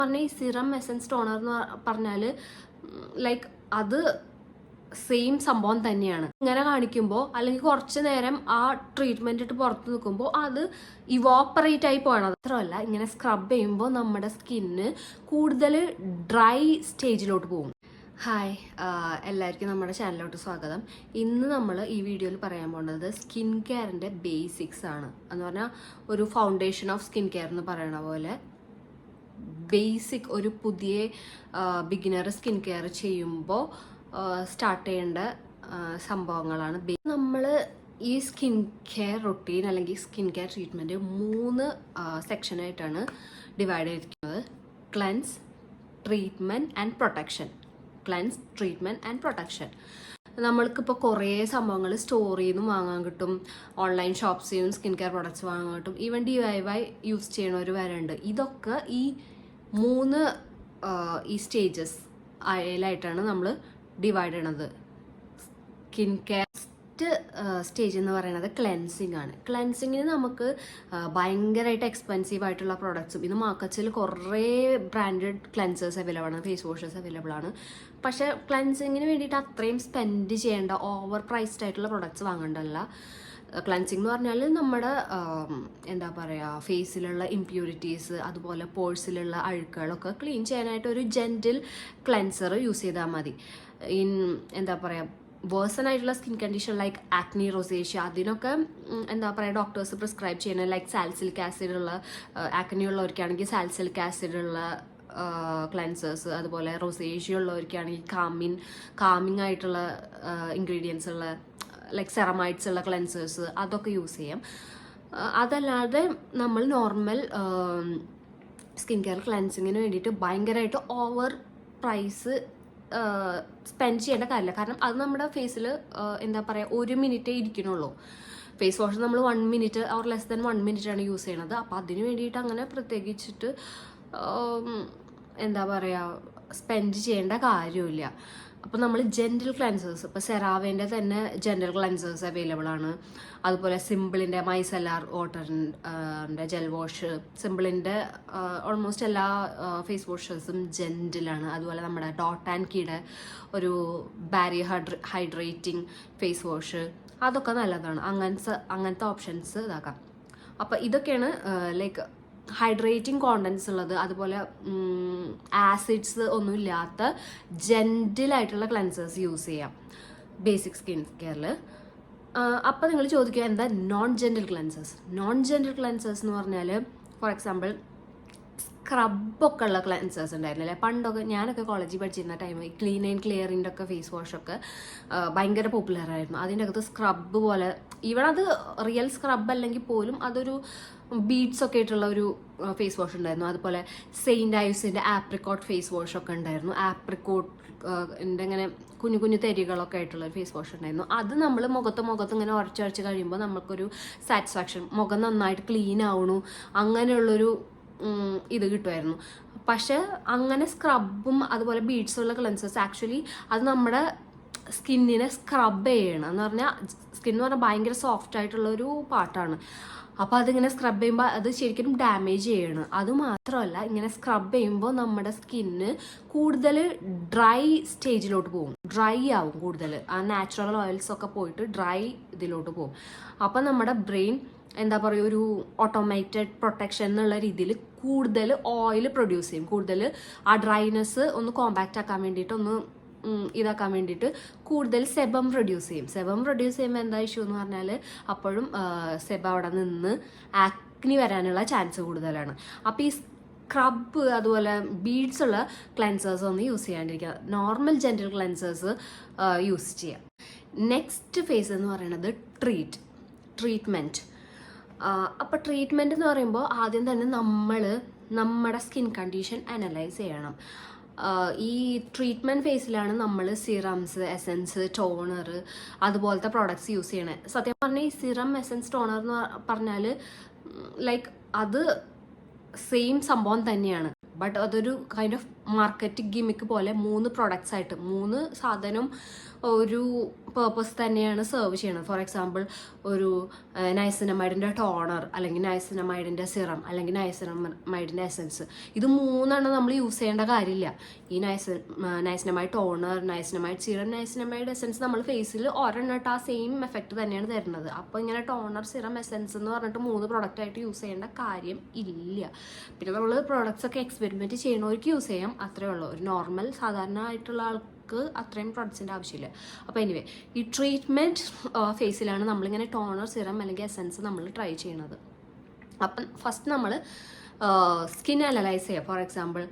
പറഞ്ഞാൽ ഈ serum essence toner എന്ന് പറഞ്ഞാൽ ലൈക്ക് അത് സെയിം സംഭവം തന്നെയാണ്. ഇങ്ങനെ കാണിക്കുമ്പോൾ അല്ലെങ്കിൽ കുറച്ച് നേരം ആ ട്രീറ്റ്മെന്റ് ഇട്ട് പുറത്ത് നിൽക്കുമ്പോൾ അത് ഇവോപ്പറേറ്റ് ആയി പോകണം. മാത്രമല്ല ഇങ്ങനെ സ്ക്രബ് ചെയ്യുമ്പോൾ നമ്മുടെ സ്കിന്ന് കൂടുതൽ ഡ്രൈ സ്റ്റേജിലോട്ട് പോകും. ഹായ്, എല്ലാവർക്കും നമ്മുടെ ചാനലിലോട്ട് സ്വാഗതം. ഇന്ന് നമ്മൾ ഈ വീഡിയോയിൽ പറയാൻ പോകുന്നത് സ്കിൻ കെയറിൻ്റെ ബേസിക്സ് ആണ്. എന്ന് പറഞ്ഞാൽ ഒരു ഫൗണ്ടേഷൻ ഓഫ് സ്കിൻ കെയർ എന്ന് പറയണ പോലെ ബേസിക് ഒരു പുതിയ ബിഗിനർ സ്കിൻ കെയർ ചെയ്യുമ്പോൾ സ്റ്റാർട്ട് ചെയ്യേണ്ട സംഭവങ്ങളാണ്. നമ്മൾ ഈ സ്കിൻ കെയർ റൊട്ടീൻ അല്ലെങ്കിൽ സ്കിൻ കെയർ ട്രീറ്റ്മെൻറ്റ് 3 സെക്ഷനായിട്ടാണ് ഡിവൈഡ് ചെയ്തിരിക്കുന്നത്. Cleanse, treatment and protection. Cleanse, treatment and protection. നമ്മൾക്കിപ്പോൾ കുറേ സംഭവങ്ങൾ സ്റ്റോറിൽ നിന്നും വാങ്ങാൻ കിട്ടും, ഓൺലൈൻ ഷോപ്സിൽ നിന്നും സ്കിൻ കെയർ പ്രൊഡക്ട്സ് വാങ്ങാൻ കിട്ടും, ഈവൻ DIY യൂസ് ചെയ്യണവർ വരെ ഉണ്ട്. ഇതൊക്കെ ഈ 3 ഈ സ്റ്റേജസ് ആയിട്ടാണ് നമ്മൾ ഡിവൈഡ് ചെയ്യണത്. സ്കിൻ കെയർ സ്റ്റേജ് എന്ന് പറയുന്നത് ക്ലെൻസിങ് ആണ്. ക്ലെൻസിങ്ങിന് നമുക്ക് ഭയങ്കരമായിട്ട് എക്സ്പെൻസീവ് ആയിട്ടുള്ള പ്രോഡക്ട്സും, ഇത് മാർക്കറ്റിൽ കുറേ ബ്രാൻഡഡ് ക്ലെൻസേഴ്സ് അവൈലബിൾ ആണ്, ഫേസ് വാഷസ് അവൈലബിൾ ആണ്. പക്ഷേ ക്ലെൻസിങ്ങിന് വേണ്ടിയിട്ട് അത്രയും സ്പെൻഡ് ചെയ്യേണ്ട ഓവർ പ്രൈസ്ഡ് ആയിട്ടുള്ള പ്രൊഡക്ട്സ് വാങ്ങേണ്ടല്ല. ക്ലെൻസിങ് എന്ന് പറഞ്ഞാൽ നമ്മുടെ എന്താ പറയുക, ഫേസിലുള്ള ഇംപ്യൂരിറ്റീസ് അതുപോലെ പോഴ്സിലുള്ള അഴുക്കുകളൊക്കെ ക്ലീൻ ചെയ്യാനായിട്ട് ഒരു ജെൻറ്റിൽ ക്ലെൻസർ യൂസ് ചെയ്താൽ മതി. എന്താ പറയുക, വേഴ്സൺ ആയിട്ടുള്ള സ്കിൻ കണ്ടീഷൻ ലൈക്ക് ആക്നി, റൊസേഷ്യ, അതിനൊക്കെ എന്താ പറയുക ഡോക്ടേഴ്സ് പ്രിസ്ക്രൈബ് ചെയ്യണത് ലൈക്ക് സാലിസിലിക് ആസിഡ് ഉള്ള ആക്നി ഉള്ളവർക്കാണെങ്കിൽ സാലിസിലിക് ആസിഡ് ഉള്ള ക്ലെൻസേഴ്സ്, അതുപോലെ റൊസേഷ്യ ഉള്ളവർക്കാണെങ്കിൽ കാമിങ് ആയിട്ടുള്ള ഇൻഗ്രീഡിയൻസ് ഉള്ള ലൈക്ക് സെറമൈഡ്സ് ഉള്ള ക്ലെൻസേഴ്സ്, അതൊക്കെ യൂസ് ചെയ്യാം. അതല്ലാതെ നമ്മൾ നോർമൽ സ്കിൻ കെയർ ക്ലെൻസിങ്ങിന് വേണ്ടിയിട്ട് ഭയങ്കരമായിട്ട് ഓവർ പ്രൈസ് സ്പെൻഡ് ചെയ്യേണ്ട കാര്യമില്ല. കാരണം അത് നമ്മുടെ ഫേസിൽ എന്താ പറയുക 1 മിനിറ്റേ ഇരിക്കണുള്ളൂ. ഫേസ് വാഷ് നമ്മൾ 1 മിനിറ്റ് ഓർ ലെസ് ദാൻ 1 മിനിറ്റാണ് യൂസ് ചെയ്യണത്. അപ്പോൾ അതിന് വേണ്ടിയിട്ട് അങ്ങനെ പ്രത്യേകിച്ചിട്ട് എന്താ പറയുക സ്പെൻഡ് ചെയ്യേണ്ട കാര്യമില്ല. അപ്പോൾ നമ്മൾ ജെൻറ്റിൽ ക്ലെൻസേഴ്സ്, ഇപ്പോൾ സെറാവേൻ്റെ തന്നെ ജെൻറ്റൽ ക്ലെൻസേഴ്സ് അവൈലബിൾ ആണ്. അതുപോലെ സിമ്പിളിൻ്റെ മൈസെല്ലാർ വാട്ടറിൻ്റെ ജെൽ വാഷ്, സിമ്പിളിൻ്റെ ഓൾമോസ്റ്റ് എല്ലാ ഫേസ് വാഷസും ജെൻറ്റിലാണ്. അതുപോലെ നമ്മുടെ ഡോട്ട് ആൻഡ് കീയുടെ ഒരു ബാരിയർ ഹൈഡ്രേറ്റിംഗ് ഫേസ് വാഷ്, അതൊക്കെ നല്ലതാണ്. അങ്ങനത്തെ ഓപ്ഷൻസ് ഇതാക്കാം. അപ്പോൾ ഇതൊക്കെയാണ് ലൈക്ക് ഹൈഡ്രേറ്റിംഗ് കോണ്ടൻസ് ഉള്ളത്, അതുപോലെ ആസിഡ്സ് ഒന്നും ഇല്ലാത്ത ജെൻറ്റിലായിട്ടുള്ള ക്ലെൻസേഴ്സ് യൂസ് ചെയ്യാം ബേസിക് സ്കിൻ കെയറിൽ. അപ്പോൾ നിങ്ങൾ ചോദിക്കുക എന്താ non gentle cleansers. Non gentle cleansers എന്ന് പറഞ്ഞാൽ ഫോർ എക്സാമ്പിൾ സ്ക്രബൊക്കെ ഉള്ള ക്ലെൻസേഴ്സ് ഉണ്ടായിരുന്നില്ലേ പണ്ടൊക്കെ. ഞാനൊക്കെ കോളേജിൽ പഠിച്ചിരുന്ന ടൈമിൽ ക്ലീൻ ആൻഡ് ക്ലിയറിൻ്റെ ഒക്കെ ഫേസ് വാഷൊക്കെ ഭയങ്കര പോപ്പുലറായിരുന്നു. അതിൻ്റെ അകത്ത് സ്ക്രബ് പോലെ, ഈവൺ അത് റിയൽ സ്ക്രബ് അല്ലെങ്കിൽ പോലും അതൊരു ബീഡ്സ് ഒക്കെ ആയിട്ടുള്ള ഒരു ഫേസ് വാഷ് ഉണ്ടായിരുന്നു. അതുപോലെ സെയിൻറ്റ് ഐവ്സിൻ്റെ ആപ്രിക്കോട്ട് ഫേസ് വാഷൊക്കെ ഉണ്ടായിരുന്നു. ആപ്രിക്കോട്ടിൻ്റെ ഇങ്ങനെ കുഞ്ഞു കുഞ്ഞു തരികളൊക്കെ ആയിട്ടുള്ള ഒരു ഫേസ് വാഷ് ഉണ്ടായിരുന്നു. അത് നമ്മൾ മുഖത്ത് ഇങ്ങനെ ഉരച്ച് കഴിയുമ്പോൾ നമുക്കൊരു സാറ്റിസ്ഫാക്ഷൻ, മുഖം നന്നായിട്ട് ക്ലീൻ ആവണു, അങ്ങനെയുള്ളൊരു ഇത് കിട്ടുമായിരുന്നു. പക്ഷെ അങ്ങനെ സ്ക്രബും അതുപോലെ ബീഡ്സുള്ള ക്ലെൻസേഴ്സ് ആക്ച്വലി അത് നമ്മുടെ സ്കിന്നിനെ സ്ക്രബ് ചെയ്യണം. എന്ന് പറഞ്ഞാൽ സ്കിൻ എന്ന് പറഞ്ഞാൽ ഭയങ്കര സോഫ്റ്റ് ആയിട്ടുള്ള ഒരു പാർട്ടാണ്. അപ്പോൾ അതിങ്ങനെ സ്ക്രബ് ചെയ്യുമ്പോൾ അത് ശരിക്കും ഡാമേജ് ചെയ്യണം. അതുമാത്രമല്ല ഇങ്ങനെ സ്ക്രബ് ചെയ്യുമ്പോൾ നമ്മുടെ സ്കിന്ന് കൂടുതൽ ഡ്രൈ സ്റ്റേജിലോട്ട് പോകും, ഡ്രൈ ആവും കൂടുതൽ. ആ നാച്ചുറൽ ഓയിൽസ് ഒക്കെ പോയിട്ട് ഡ്രൈ ഇതിലോട്ട് പോകും. അപ്പം നമ്മുടെ ബ്രെയിൻ എന്താ പറയുക ഒരു ഓട്ടോമേറ്റഡ് പ്രൊട്ടക്ഷൻ എന്നുള്ള രീതിയിൽ കൂടുതൽ ഓയിൽ പ്രൊഡ്യൂസ് ചെയ്യും. കൂടുതൽ ആ ഡ്രൈനെസ് ഒന്ന് കോമ്പാക്റ്റ് ആക്കാൻ വേണ്ടിയിട്ട്, ഒന്ന് ഇതാക്കാൻ വേണ്ടിയിട്ട് കൂടുതൽ സെബം പ്രൊഡ്യൂസ് ചെയ്യും. സെബം പ്രൊഡ്യൂസ് ചെയ്യുമ്പോൾ എന്താ ഇഷ്യൂ എന്ന് പറഞ്ഞാൽ അപ്പോഴും സെബം അവിടെ നിന്ന് ആക്നി വരാനുള്ള ചാൻസ് കൂടുതലാണ്. അപ്പോൾ ഈ സ്ക്രബ് അതുപോലെ ബീഡ്സ് ഉള്ള ക്ലെൻസേഴ്സ് ഒന്നും യൂസ് ചെയ്യാണ്ടിരിക്കുക, നോർമൽ ജെൻറ്റൽ ക്ലെൻസേഴ്സ് യൂസ് ചെയ്യാം. നെക്സ്റ്റ് ഫേസ് എന്ന് പറയുന്നത് ട്രീറ്റ്മെൻറ്റ്. അപ്പോൾ ട്രീറ്റ്മെൻറ്റ് എന്ന് പറയുമ്പോൾ ആദ്യം തന്നെ നമ്മുടെ സ്കിൻ കണ്ടീഷൻ അനലൈസ് ചെയ്യണം. ഈ ട്രീറ്റ്മെൻറ്റ് ഫേസിലാണ് നമ്മൾ സിറംസ്, എസൻസ്, ടോണർ അതുപോലത്തെ പ്രോഡക്ട്സ് യൂസ് ചെയ്യണേ. സത്യം പറഞ്ഞാൽ ഈ സിറം, എസൻസ്, ടോണർ എന്ന് പറഞ്ഞാൽ ലൈക്ക് അത് സെയിം സംഭവം തന്നെയാണ്. ബട്ട് അതൊരു കൈൻഡ് ഓഫ് മാർക്കറ്റ് ഗിമിക്ക് പോലെ 3 പ്രൊഡക്ട്സ് ആയിട്ട് 3 സാധനം ഒരു പേർപ്പസ് തന്നെയാണ് സെർവ് ചെയ്യണത്. ഫോർ എക്സാമ്പിൾ ഒരു നൈസിനമൈഡിൻ്റെ ടോണർ, അല്ലെങ്കിൽ നൈസിനമൈഡിൻ്റെ സിറം, അല്ലെങ്കിൽ നൈസിനമൈഡിൻ്റെ എസൻസ്. ഇത് 3 നമ്മൾ യൂസ് ചെയ്യേണ്ട കാര്യമില്ല. ഈ നൈസിനമൈഡ് ടോണർ, നൈസിനമൈഡ് സിറം, നൈസിനമൈഡ് എസൻസ് നമ്മൾ ഫേസിൽ ഒരെണ്ണിട്ട് ആ സെയിം എഫക്റ്റ് തന്നെയാണ് തരുന്നത്. അപ്പോൾ ഇങ്ങനെ ടോണർ, സിറം, എസൻസ് എന്ന് പറഞ്ഞിട്ട് 3 പ്രൊഡക്റ്റ് ആയിട്ട് യൂസ് ചെയ്യേണ്ട കാര്യം ഇല്ല. പിന്നെ നമ്മൾ പ്രോഡക്റ്റ്സ് ഒക്കെ എക്സ്പെരിമെൻറ്റ് ചെയ്യണവർക്ക് യൂസ് ചെയ്യാം, അത്രേ ഉള്ളൂ. ഒരു നോർമൽ സാധാരണ ആയിട്ടുള്ള ആൾക്ക് അത്രയും പ്രൊഡക്ട്സിൻ്റെ ആവശ്യമില്ല. അപ്പോൾ എനിവേ, ഈ ട്രീറ്റ്മെൻറ്റ് ഫേസിലാണ് നമ്മളിങ്ങനെ ടോണർ, സിറം അല്ലെങ്കിൽ എസൻസ് നമ്മൾ ട്രൈ ചെയ്യണത്. അപ്പം ഫസ്റ്റ് നമ്മൾ സ്കിൻ അനലൈസ് ചെയ്യുക. ഫോർ എക്സാമ്പിൾ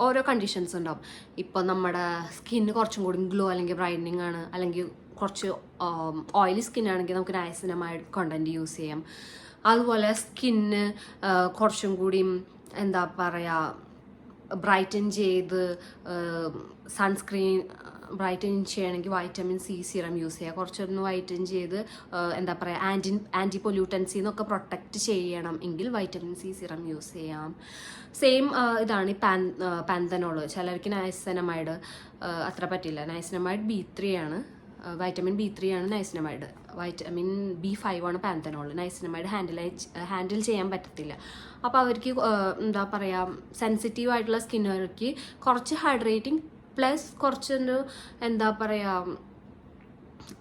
ഓരോ കണ്ടീഷൻസ് ഉണ്ടാവും. ഇപ്പോൾ നമ്മുടെ സ്കിന്ന് കുറച്ചും കൂടി ഗ്ലോ അല്ലെങ്കിൽ ബ്രൈറ്റനിങ് ആണ്, അല്ലെങ്കിൽ കുറച്ച് ഓയിലി സ്കിൻ ആണെങ്കിൽ നമുക്ക് നൈസിനമൈഡ് കണ്ടൻറ്റ് യൂസ് ചെയ്യാം. അതുപോലെ സ്കിന്ന് കുറച്ചും കൂടി എന്താ പറയുക ബ്രൈറ്റൻ ചെയ്ത് സൺസ്ക്രീൻ ബ്രൈറ്റൻ ചെയ്യണമെങ്കിൽ വൈറ്റമിൻ സി സിറം യൂസ് ചെയ്യുക. കുറച്ചൊന്ന് വൈറ്റൻ ചെയ്ത് എന്താ പറയുക ആൻറ്റി പൊല്യൂട്ടൻസിൽ നിന്നൊക്കെ പ്രൊട്ടക്റ്റ് ചെയ്യണം എങ്കിൽ വൈറ്റമിൻ സി സിറം യൂസ് ചെയ്യാം. സെയിം ഇതാണ് ഈ പാന്തനോള്. ചിലർക്ക് നൈസിനമൈഡ് അത്ര പറ്റില്ല. നൈസിനമൈഡ് B3 ആണ്, വൈറ്റമിൻ B3 ആണ് നൈസിനമൈഡ്, വൈറ്റമിൻ B5 ആണ് പാന്തനോൾ. നൈസിനമൈഡ് ഹാൻഡിൽ ചെയ്യാൻ പറ്റത്തില്ല. അപ്പോൾ അവർക്ക് എന്താ പറയുക സെൻസിറ്റീവ് ആയിട്ടുള്ള സ്കിന്നുകാർക്ക് കുറച്ച് ഹൈഡ്രേറ്റിംഗ് പ്ലസ് കുറച്ചൊരു എന്താ പറയുക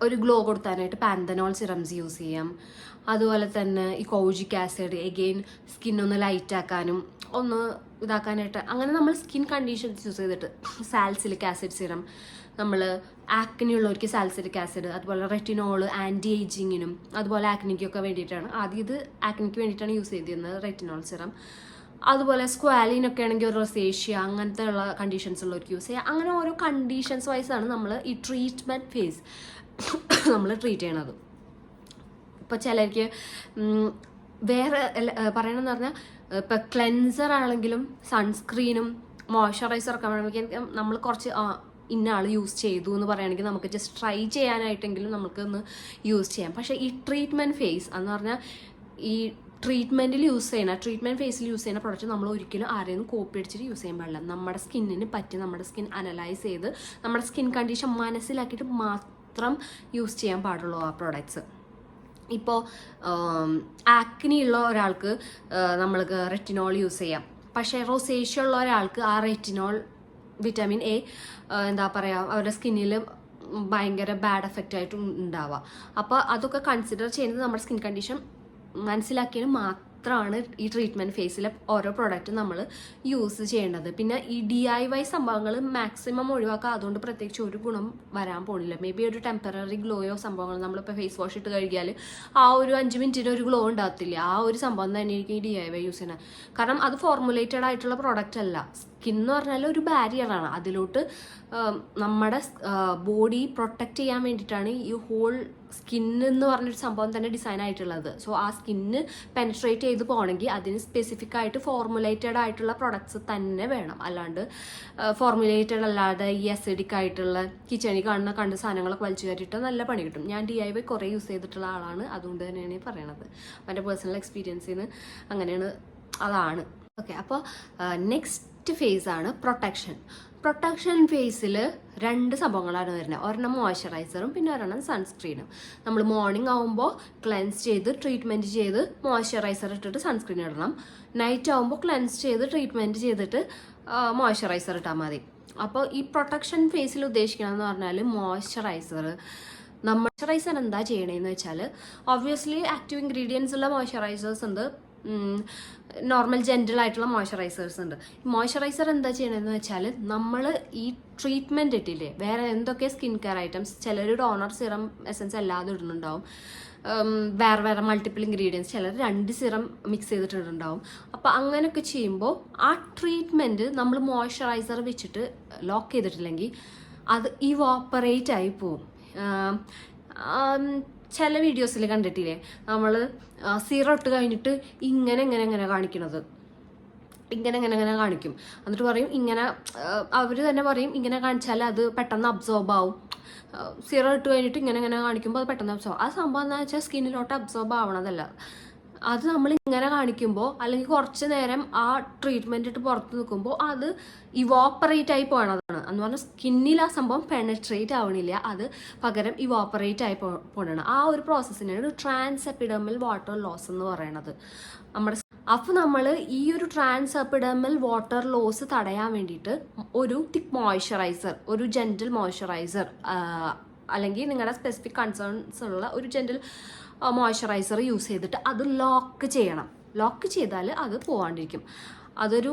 ഒരു ഗ്ലോ കൊടുക്കാനായിട്ട് പാന്തനോൾ സിറംസ് യൂസ് ചെയ്യാം. അതുപോലെ തന്നെ ഈ കോജിക് ആസിഡ് എഗെയിൻ സ്കിന്നൊന്ന് ലൈറ്റ് ആക്കാനും ഒന്ന് ഇതാക്കാനായിട്ട്, അങ്ങനെ നമ്മൾ സ്കിൻ കണ്ടീഷൻസ് യൂസ് ചെയ്തിട്ട് സാൽസിലിക് ആസിഡ് സിറം, നമ്മൾ ആക്നിയുള്ളവർക്ക് സാൽസിലിക് ആസിഡ്, അതുപോലെ റെറ്റിനോൾ ആൻറ്റി ഏജിങ്ങിനും അതുപോലെ ആക്നിക്കൊക്കെ വേണ്ടിയിട്ടാണ്. ആദ്യം ഇത് ആക്നിക്ക് വേണ്ടിയിട്ടാണ് യൂസ് ചെയ്തിരുന്നത് റെറ്റിനോൾ സിറം. അതുപോലെ സ്ക്വാലിനൊക്കെ ആണെങ്കിൽ റൊസേഷ്യ അങ്ങനത്തെ ഉള്ള കണ്ടീഷൻസ് ഉള്ളവർക്ക് യൂസ് ചെയ്യുക. അങ്ങനെ ഓരോ കണ്ടീഷൻസ് വൈസാണ് നമ്മൾ ഈ ട്രീറ്റ്മെൻറ്റ് ഫേസ് നമ്മൾ ട്രീറ്റ് ചെയ്യണത്. ഇപ്പോൾ ചിലർക്ക് വേറെ പറയണമെന്ന് പറഞ്ഞാൽ ഇപ്പോൾ ക്ലെൻസർ ആണെങ്കിലും സൺസ്ക്രീനും മോയ്സ്ചറൈസറൊക്കെ വേണമെങ്കിൽ നമ്മൾ കുറച്ച് ഇന്ന ആൾ യൂസ് ചെയ്തു എന്ന് പറയുകയാണെങ്കിൽ നമുക്ക് ജസ്റ്റ് ട്രൈ ചെയ്യാനായിട്ടെങ്കിലും നമുക്ക് ഒന്ന് യൂസ് ചെയ്യാം. പക്ഷേ ഈ ട്രീറ്റ്മെൻറ്റ് ഫേസ് എന്ന് പറഞ്ഞാൽ ഈ ട്രീറ്റ്മെൻറ്റിൽ യൂസ് ചെയ്യുന്ന ട്രീറ്റ്മെൻറ്റ് ഫേസിൽ യൂസ് ചെയ്യുന്ന പ്രൊഡക്റ്റ് നമ്മൾ ഒരിക്കലും ആരെയും കോപ്പി അടിച്ചിട്ട് യൂസ് ചെയ്യാൻ പാടില്ല. നമ്മുടെ സ്കിന്നിന് പറ്റി നമ്മുടെ സ്കിൻ അനലൈസ് ചെയ്ത് നമ്മുടെ സ്കിൻ കണ്ടീഷൻ മനസ്സിലാക്കിയിട്ട് മാത്രം യൂസ് ചെയ്യാൻ പാടുള്ളൂ ആ പ്രോഡക്ട്സ്. ഇപ്പോൾ ആക്നി ഉള്ള ഒരാൾക്ക് നമ്മൾക്ക് റെറ്റിനോൾ യൂസ് ചെയ്യാം. പക്ഷേ റൊസേഷ്യ ഉള്ള ഒരാൾക്ക് ആ റെറ്റിനോൾ വിറ്റാമിൻ എ എന്താ പറയുക അവരുടെ സ്കിന്നിൽ ഭയങ്കര ബാഡ് എഫക്റ്റ് ആയിട്ട് ഉണ്ടാവുക. അപ്പോൾ അതൊക്കെ കൺസിഡർ ചെയ്യുന്നത് നമ്മുടെ സ്കിൻ കണ്ടീഷൻ മനസ്സിലാക്കിയതിന് മാത്രമാണ് ഈ ട്രീറ്റ്മെൻറ്റ് ഫേസിലെ ഓരോ പ്രോഡക്റ്റും നമ്മൾ യൂസ് ചെയ്യേണ്ടത്. പിന്നെ ഈ DIY സംഭവങ്ങൾ മാക്സിമം ഒഴിവാക്കുക. അതുകൊണ്ട് പ്രത്യേകിച്ച് ഒരു ഗുണം വരാൻ പോണില്ല. മേ ബി ഒരു ടെമ്പററി ഗ്ലോയോ സംഭവങ്ങൾ നമ്മളിപ്പോൾ ഫേസ് വാഷ് ഇട്ട് കഴുകിയാൽ ആ ഒരു 5 മിനിറ്റിന് ഒരു ഗ്ലോ ഉണ്ടാകത്തില്ല. ആ ഒരു സംഭവം തന്നെയായിരിക്കും ഈ DIY യൂസ് ചെയ്യുന്നത്. കാരണം അത് ഫോർമുലേറ്റഡ് ആയിട്ടുള്ള പ്രോഡക്റ്റ് അല്ല. സ്കിൻ എന്ന് പറഞ്ഞാൽ ഒരു ബാരിയറാണ്. അതിലോട്ട് നമ്മുടെ ബോഡി പ്രൊട്ടക്റ്റ് ചെയ്യാൻ വേണ്ടിയിട്ടാണ് ഈ ഹോൾ സ്കിന്ന് എന്ന് പറഞ്ഞൊരു സംഭവം തന്നെ ഡിസൈൻ ആയിട്ടുള്ളത്. സോ ആ സ്കിന്ന് പെനിട്രേറ്റ് ചെയ്ത് പോകണമെങ്കിൽ അതിന് സ്പെസിഫിക് ആയിട്ട് ഫോർമുലേറ്റഡ് ആയിട്ടുള്ള പ്രൊഡക്ട്സ് തന്നെ വേണം. അല്ലാണ്ട് ഫോർമുലേറ്റഡ് അല്ലാതെ ഈ അസിഡിക് ആയിട്ടുള്ള കിച്ചണിൽ കണ്ട സാധനങ്ങളൊക്കെ വലിച്ചു കയറ്റിയിട്ട് നല്ല പണി കിട്ടും. ഞാൻ DIY കുറേ യൂസ് ചെയ്തിട്ടുള്ള ആളാണ്. അതുകൊണ്ട് തന്നെയാണ് പറയണത്. എൻ്റെ പേഴ്സണൽ എക്സ്പീരിയൻസിൽ നിന്ന് അങ്ങനെയാണ്, അതാണ്. ഓക്കെ, അപ്പോൾ നെക്സ്റ്റ് ഫേസ് ആണ് പ്രൊട്ടക്ഷൻ ഫേസിൽ 2 സംഭവങ്ങളാണ് വരുന്നത്. ഒരെണ്ണം മോയ്സ്ചറൈസറും പിന്നെ ഒരെണ്ണം സൺസ്ക്രീനും. നമ്മൾ മോർണിംഗ് ആകുമ്പോൾ ക്ലെൻസ് ചെയ്ത് ട്രീറ്റ്മെൻറ്റ് ചെയ്ത് മോയ്സ്ചറൈസർ ഇട്ടിട്ട് സൺസ്ക്രീൻ ഇടണം. നൈറ്റ് ആകുമ്പോൾ ക്ലെൻസ് ചെയ്ത് ട്രീറ്റ്മെൻറ്റ് ചെയ്തിട്ട് മോയ്സ്ചറൈസർ ഇട്ടാൽ മതി. അപ്പോൾ ഈ പ്രൊട്ടക്ഷൻ ഫേസിൽ ഉദ്ദേശിക്കണമെന്ന് പറഞ്ഞാൽ മോയ്സ്ചറൈസർ എന്താ ചെയ്യണേന്ന് വെച്ചാൽ ഒബ്വിയസ്ലി ആക്റ്റീവ് ഇൻഗ്രീഡിയൻസ് ഉള്ള മോയ്സ്ചറൈസേഴ്സ് ഉണ്ട്, നോർമൽ ജെൻറ്റിൽ ആയിട്ടുള്ള മോയ്സ്ചറൈസേഴ്സ് ഉണ്ട്. മോയ്സ്ചറൈസർ എന്താ ചെയ്യണമെന്ന് വെച്ചാൽ നമ്മൾ ഈ ട്രീറ്റ്മെൻറ്റ് ഇട്ടില്ലേ വേറെ എന്തൊക്കെ സ്കിൻ കെയർ ഐറ്റംസ്, ചിലർ ടോണർ സിറം എസൻസ് അല്ലാതെ ഇടുന്നുണ്ടാവും, വേറെ മൾട്ടിപ്പിൾ ഇൻഗ്രീഡിയൻസ്, ചിലർ 2 സിറം മിക്സ് ചെയ്തിട്ടുണ്ടാവും. അപ്പോൾ അങ്ങനെയൊക്കെ ചെയ്യുമ്പോൾ ആ ട്രീറ്റ്മെൻറ്റ് നമ്മൾ മോയ്സ്ചറൈസർ വെച്ചിട്ട് ലോക്ക് ചെയ്തിട്ടില്ലെങ്കിൽ അത് ഇവാപ്പറേറ്റ് ആയി പോവും. ചില വീഡിയോസിൽ കണ്ടിട്ടില്ലേ നമ്മൾ സീറം ഇട്ട് കഴിഞ്ഞിട്ട് ഇങ്ങനെ കാണിക്കണത്, ഇങ്ങനെ കാണിക്കും. എന്നിട്ട് പറയും ഇങ്ങനെ, അവർ തന്നെ പറയും ഇങ്ങനെ കാണിച്ചാൽ അത് പെട്ടെന്ന് അബ്സോർബ് ആവും. സീറം ഇട്ട് കഴിഞ്ഞിട്ട് ഇങ്ങനെ കാണിക്കുമ്പോൾ അത് പെട്ടെന്ന് അബ്സോർബ്. ആ സംഭവം എന്താ വെച്ചാൽ സ്കിന്നിലോട്ട് അബ്സോർബ് ആവണതല്ല. അത് നമ്മൾ ഇങ്ങനെ കാണിക്കുമ്പോൾ അല്ലെങ്കിൽ കുറച്ച് നേരം ആ ട്രീറ്റ്മെൻറ്റ് ഇട്ട് പുറത്ത് നിൽക്കുമ്പോൾ അത് ഇവോപ്പറേറ്റ് ആയി പോകണതാണ് എന്ന് പറഞ്ഞാൽ സ്കിന്നിൽ ആ സംഭവം പെനട്രേറ്റ് ആവണില്ല, അത് പകരം ഇവോപ്പറേറ്റ് ആയി പോകണം. ആ ഒരു പ്രോസസ്സിനാണ് ട്രാൻസ് എപ്പിഡെർമൽ വാട്ടർ ലോസ് എന്ന് പറയണത് നമ്മുടെ. അപ്പോൾ നമ്മൾ ഈ ഒരു ട്രാൻസ് എപ്പിഡെർമൽ വാട്ടർ ലോസ് തടയാൻ വേണ്ടിയിട്ട് ഒരു തിക്ക് മോയ്സ്ചറൈസർ, ഒരു ജെന്റിൽ മോയ്സ്ചറൈസർ അല്ലെങ്കിൽ നിങ്ങളുടെ സ്പെസിഫിക് കൺസേൺസ് ഉള്ള ഒരു ജെന്റിൽ മോയ്സ്ചറൈസർ യൂസ് ചെയ്തിട്ട് അത് ലോക്ക് ചെയ്യണം. ലോക്ക് ചെയ്താൽ അത് പോകാണ്ടിരിക്കും. അതൊരു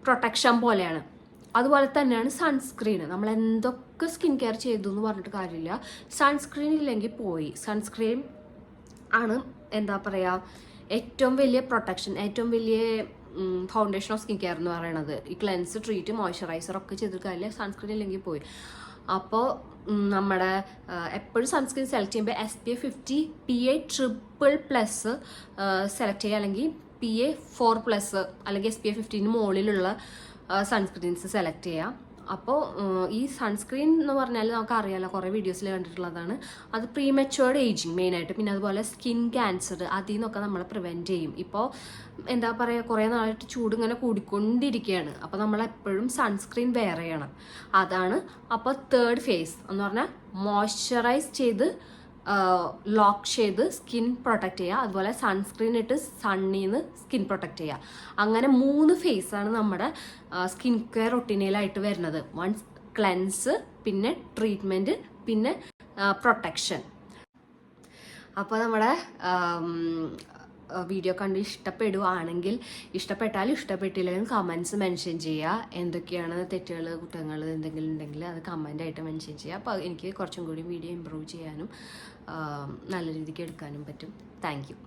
പ്രൊട്ടക്ഷൻ പോലെയാണ്. അതുപോലെ തന്നെയാണ് സൺസ്ക്രീൻ. നമ്മൾ എന്തൊക്കെ സ്കിൻ കെയർ ചെയ്തു എന്ന് പറഞ്ഞിട്ട് കാര്യമില്ല, സൺസ്ക്രീൻ ഇല്ലെങ്കിൽ പോയി. സൺസ്ക്രീൻ ആണ് എന്താ പറയുക ഏറ്റവും വലിയ പ്രൊട്ടക്ഷൻ, ഏറ്റവും വലിയ ഫൗണ്ടേഷൻ ഓഫ് സ്കിൻ കെയർ എന്ന് പറയുന്നത്. ഈ ക്ലെൻസ്, ട്രീറ്റ്, മോയ്സ്ചറൈസർ ഒക്കെ ചെയ്തിട്ട് കാര്യമില്ല, സൺസ്ക്രീൻ ഇല്ലെങ്കിൽ പോയി. അപ്പോൾ നമ്മുടെ എപ്പോഴും സൺസ്ക്രീൻ സെലക്ട് ചെയ്യുമ്പോൾ SPF 50 PA triple+ സെലക്ട് ചെയ്യുക, അല്ലെങ്കിൽ PA 4+ അല്ലെങ്കിൽ SPF 50 മുകളിലുള്ള സൺസ്ക്രീൻസ് സെലക്ട് ചെയ്യുക. അപ്പോൾ ഈ സൺസ്ക്രീൻ എന്ന് പറഞ്ഞാൽ നമുക്കറിയാമല്ലോ, കുറേ വീഡിയോസിൽ കണ്ടിട്ടുള്ളതാണ്. അത് പ്രീമെച്വേർഡ് ഏജിങ് മെയിനായിട്ട്, പിന്നെ അതുപോലെ സ്കിൻ ക്യാൻസർ അതിൽ നിന്നൊക്കെ നമ്മളെ പ്രിവെൻറ്റ് ചെയ്യും. ഇപ്പോൾ എന്താ പറയുക, കുറേ നാളായിട്ട് ചൂട് ഇങ്ങനെ കൂടിക്കൊണ്ടിരിക്കുകയാണ്. അപ്പോൾ നമ്മളെപ്പോഴും സൺസ്ക്രീൻ വെയർ ചെയ്യണം. അതാണ് അപ്പോൾ തേർഡ് ഫേസ് എന്ന് പറഞ്ഞാൽ മോയ്സ്ചറൈസ് ചെയ്ത് ലോക്ക് ചെയ്ത് സ്കിൻ പ്രൊട്ടക്റ്റ് ചെയ്യുക, അതുപോലെ സൺസ്ക്രീൻ ഇട്ട് സണ്ണിൽ നിന്ന് സ്കിൻ പ്രൊട്ടക്റ്റ് ചെയ്യുക. അങ്ങനെ 3 ഫേസാണ് നമ്മുടെ സ്കിൻ കെയർ റൊട്ടീനിലായിട്ട് വരുന്നത്. വൺസ് ക്ലെൻസ്, പിന്നെ ട്രീറ്റ്മെൻറ്റ്, പിന്നെ പ്രൊട്ടക്ഷൻ. അപ്പോൾ നമ്മുടെ വീഡിയോ കണ്ട് ഇഷ്ടപ്പെടുവാണെങ്കിൽ, ഇഷ്ടപ്പെട്ടാലും ഇഷ്ടപ്പെട്ടില്ലെങ്കിലും കമൻസ് മെൻഷൻ ചെയ്യുക. എന്തൊക്കെയാണ് തെറ്റുകൾ, കുറ്റങ്ങൾ എന്തെങ്കിലും ഉണ്ടെങ്കിൽ അത് കമൻ്റായിട്ട് മെൻഷൻ ചെയ്യുക. അപ്പോൾ എനിക്ക് കുറച്ചും കൂടി വീഡിയോ ഇമ്പ്രൂവ് ചെയ്യാനും നല്ല രീതിക്ക് എടുക്കാനും പറ്റും. Thank you.